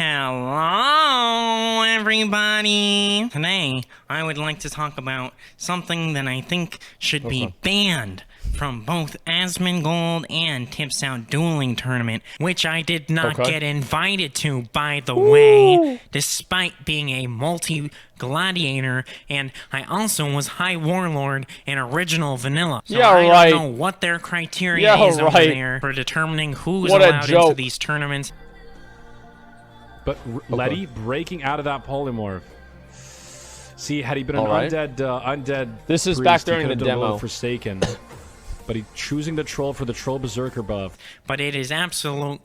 Hello, everybody! Today, I would like to talk about something that I think should be banned from both Asmongold and Tipsout Dueling Tournament, which I did not get invited to, by the way, despite being a multi-gladiator, and I also was High Warlord in Original Vanilla. So I don't know what their criteria is over there for determining who's allowed into these tournaments. But Letty breaking out of that polymorph. See, had he been an undead this is priest, back during the demo. Forsaken. But he's choosing the troll for the troll berserker buff. But it is absolute.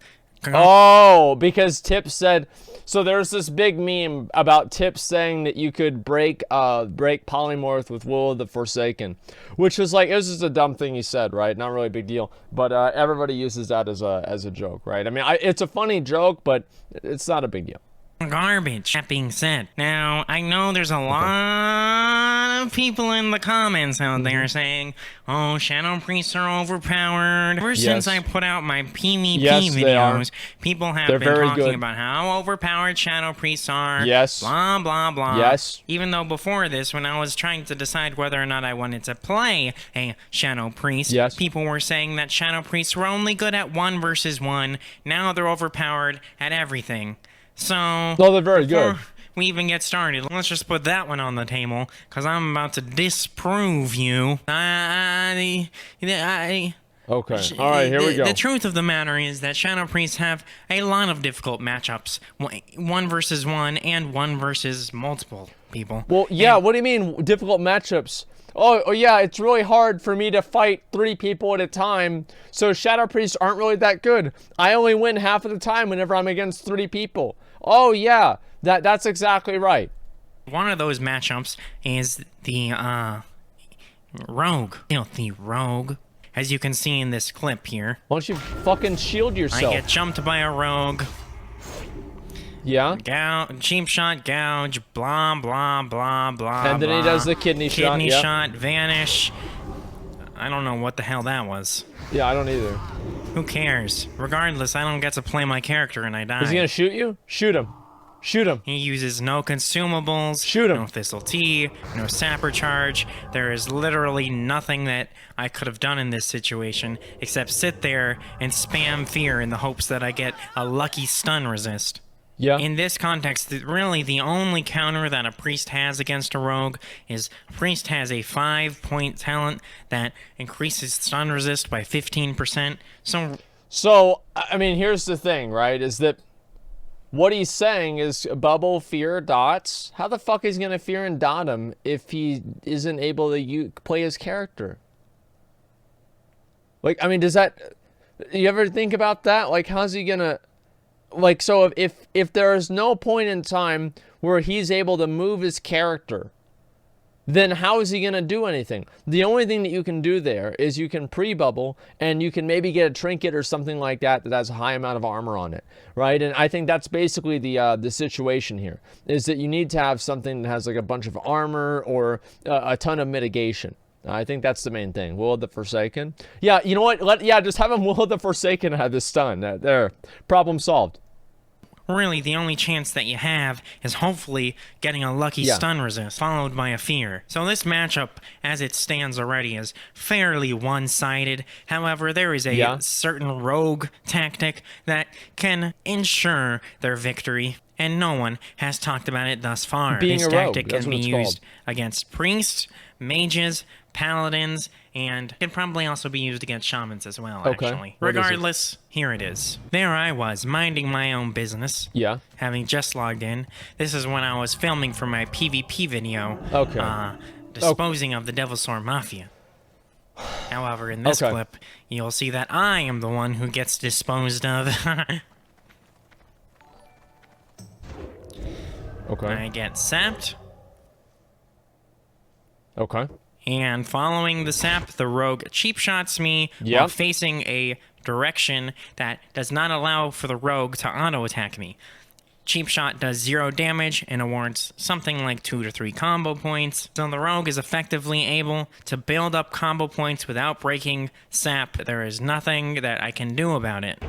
Oh, because Tips said. So there's this big meme about Tips saying that you could break polymorph with Will of the Forsaken, which was like, it was just a dumb thing he said, right? Not really a big deal, but everybody uses that as a joke, right? I mean, it's a funny joke, but it's not a big deal. Garbage. That being said, now I know there's a lot of people in the comments out there saying, "Oh, Shadow Priests are overpowered." Ever since I put out my PvP videos, people have been talking about how overpowered Shadow Priests are. Blah blah blah. Even though before this, when I was trying to decide whether or not I wanted to play a Shadow Priest, people were saying that Shadow Priests were only good at 1 versus 1. Now they're overpowered at everything. So, they're very good. We even get started, let's just put that one on the table, because I'm about to disprove you. Okay, alright, here we go. The truth of the matter is that Shadow Priests have a lot of difficult matchups. 1 versus 1 and 1 versus multiple people. Well, yeah, what do you mean, difficult matchups? Oh yeah, it's really hard for me to fight 3 people at a time, so Shadow Priests aren't really that good. I only win half of the time whenever I'm against 3 people. Oh yeah, that's exactly right. One of those matchups is the rogue. Filthy rogue. As you can see in this clip here. Why don't you fucking shield yourself? I get jumped by a rogue. Cheap shot, gouge, blah, blah, blah, blah, and then he does the kidney shot. Kidney shot, vanish. I don't know what the hell that was. Yeah, I don't either. Who cares? Regardless, I don't get to play my character and I die. Is he gonna shoot you? Shoot him. Shoot him. He uses no consumables. Shoot him. No Thistle Tea, no Sapper Charge. There is literally nothing that I could have done in this situation except sit there and spam fear in the hopes that I get a lucky stun resist. Yeah. In this context, really the only counter that a priest has against a rogue is a priest has a 5-point talent that increases stun resist by 15%. So, I mean, here's the thing, right? Is that what he's saying is bubble, fear, dots. How the fuck is he gonna fear and dot him if he isn't able to play his character? Like, I mean, does that? You ever think about that? Like, how's he gonna? Like, so if there is no point in time where he's able to move his character, then how is he going to do anything? The only thing that you can do there is you can pre-bubble, and you can maybe get a trinket or something like that that has a high amount of armor on it, right? And I think that's basically the situation here, is that you need to have something that has like a bunch of armor or a ton of mitigation. I think that's the main thing. Will of the Forsaken. Yeah, you know what? Just have him Will of the Forsaken have this stun. There, problem solved. Really, the only chance that you have is hopefully getting a lucky stun resist, followed by a fear. So this matchup, as it stands already, is fairly one-sided. However, there is a certain rogue tactic that can ensure their victory, and no one has talked about it thus far. Being this a rogue, tactic can be used against priests, mages, paladins, and can probably also be used against shamans as well, actually. Regardless, here it is. There I was, minding my own business. Having just logged in. This is when I was filming for my PvP video. Disposing of the Devilsaur Mafia. However, in this clip, you'll see that I am the one who gets disposed of. I get sapped. And following the sap, the rogue cheap shots me while facing a direction that does not allow for the rogue to auto-attack me. Cheap shot does 0 damage and awards something like 2 to 3 combo points. So the rogue is effectively able to build up combo points without breaking sap. There is nothing that I can do about it.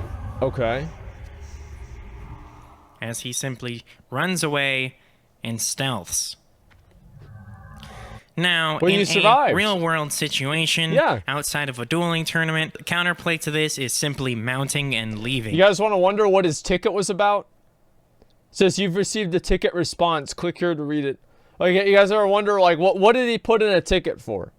as he simply runs away and stealths. Now, Well, in you survived. a real-world situation, outside of a dueling tournament, the counterplay to this is simply mounting and leaving. You guys want to wonder what his ticket was about? It says you've received a ticket response. Click here to read it. Like, you guys ever wonder, like, what did he put in a ticket for?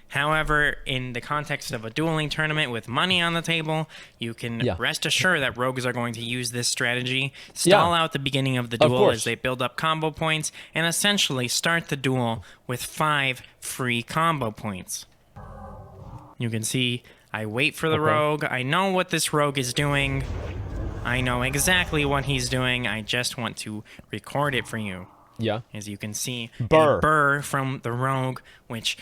However, in the context of a dueling tournament with money on the table, you can rest assured that rogues are going to use this strategy, stall out the beginning of the duel as they build up combo points, and essentially start the duel with 5 free combo points. You can see I wait for the rogue. I know what this rogue is doing. I know exactly what he's doing. I just want to record it for you. Yeah. As you can see, Burr. a burr from the rogue, which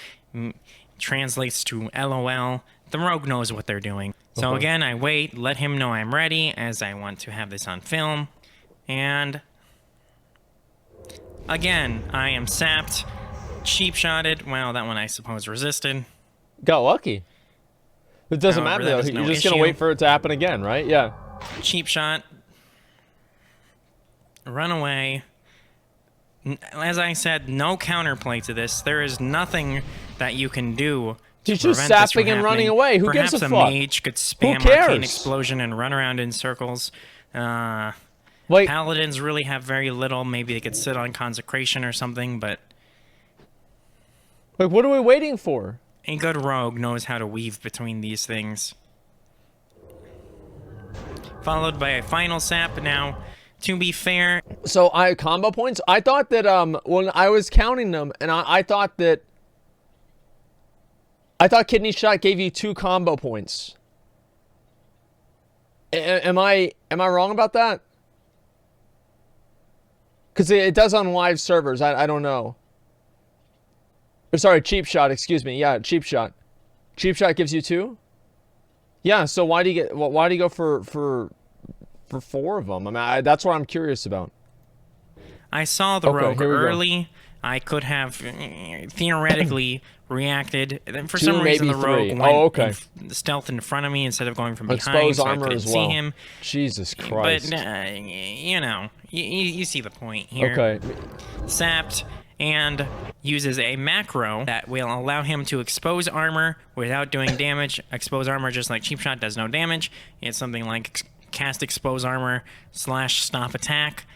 translates to LOL. The rogue knows what they're doing. So again, I wait, let him know I'm ready, as I want to have this on film. And again, I am sapped, cheap-shotted. Well, that one I suppose resisted. Got lucky. It doesn't However, matter, though. You're just going to wait for it to happen again, right? Yeah. Cheap shot. Run away. As I said, no counterplay to this. There is nothing that you can do to He's just prevent this from sapping and running happening. away. Who Perhaps gives a a fuck? mage could spam Who cares? Arcane Explosion and run around in circles. Like, Paladins really have very little. Maybe they could sit on Consecration or something, but what are we waiting for? a good rogue knows how to weave between these things. Followed by a final sap. Now, to be fair... So, combo points? I thought that, when I was counting them, and I thought that... I thought Kidney Shot gave you 2 combo points. Am I wrong about that? Because it does on live servers. I don't know. Or sorry, Cheap Shot, excuse me. Yeah, Cheap Shot. Cheap Shot gives you 2? Yeah, so why do you go for 4 of them? I mean, that's what I'm curious about. I saw the rogue early. I could have theoretically reacted. For some reason, the rogue went stealth in front of me instead of going from behind, Expose so armor I couldn't as see well. him. Jesus Christ. But, you know, you see the point here. Okay. Sapped and uses a macro that will allow him to expose armor without doing damage. Expose armor, just like Cheap Shot, does no damage. It's something like cast expose armor / stop attack.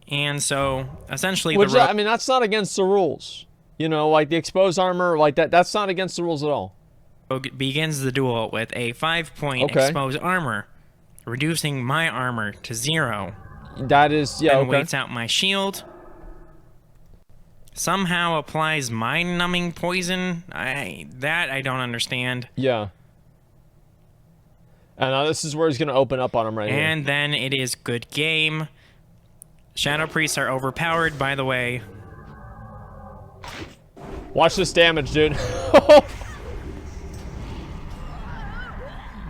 And so, essentially, I mean, that's not against the rules. You know, like the expose armor, like that's not against the rules at all. Begins the duel with a 5-point expose armor, reducing my armor to 0. That is, Then waits out my shield. Somehow applies mind-numbing poison. I don't understand. Yeah. And now this is where he's going to open up on him right here. And then it is good game. Shadow Priests are overpowered, by the way. Watch this damage, dude.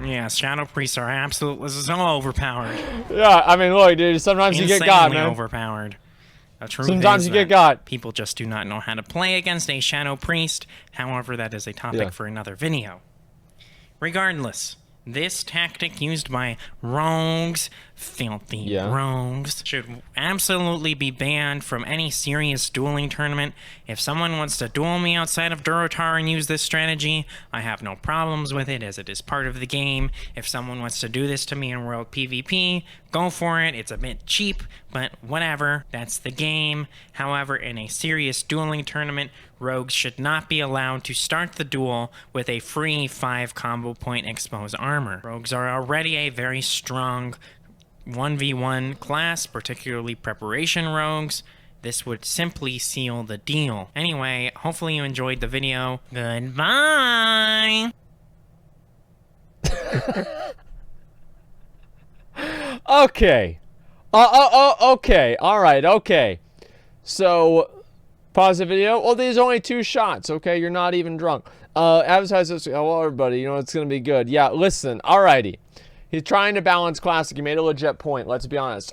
Yeah, Shadow Priests are absolutely so overpowered. Yeah, I mean, look, dude, sometimes you get got, man. Overpowered. The truth Sometimes is you get got. People just do not know how to play against a Shadow Priest. However, that is a topic for another video. Regardless, this tactic used by rogues, filthy rogues, should absolutely be banned from any serious dueling tournament. If someone wants to duel me outside of Durotar and use this strategy, I have no problems with it, as it is part of the game. If someone wants to do this to me in World PvP, go for it. It's a bit cheap, but whatever. That's the game. However, in a serious dueling tournament, rogues should not be allowed to start the duel with a free 5 combo point expose armor. Rogues are already a very strong 1v1 class, particularly preparation rogues. This would simply seal the deal. Anyway, hopefully you enjoyed the video. Goodbye! Okay. Okay. All right. Okay. So, pause the video. Well, there's only 2 shots. Okay, you're not even drunk. Advertise this. Well, everybody, you know it's gonna be good. Yeah. Listen. Alrighty. He's trying to balance classic. He made a legit point. Let's be honest.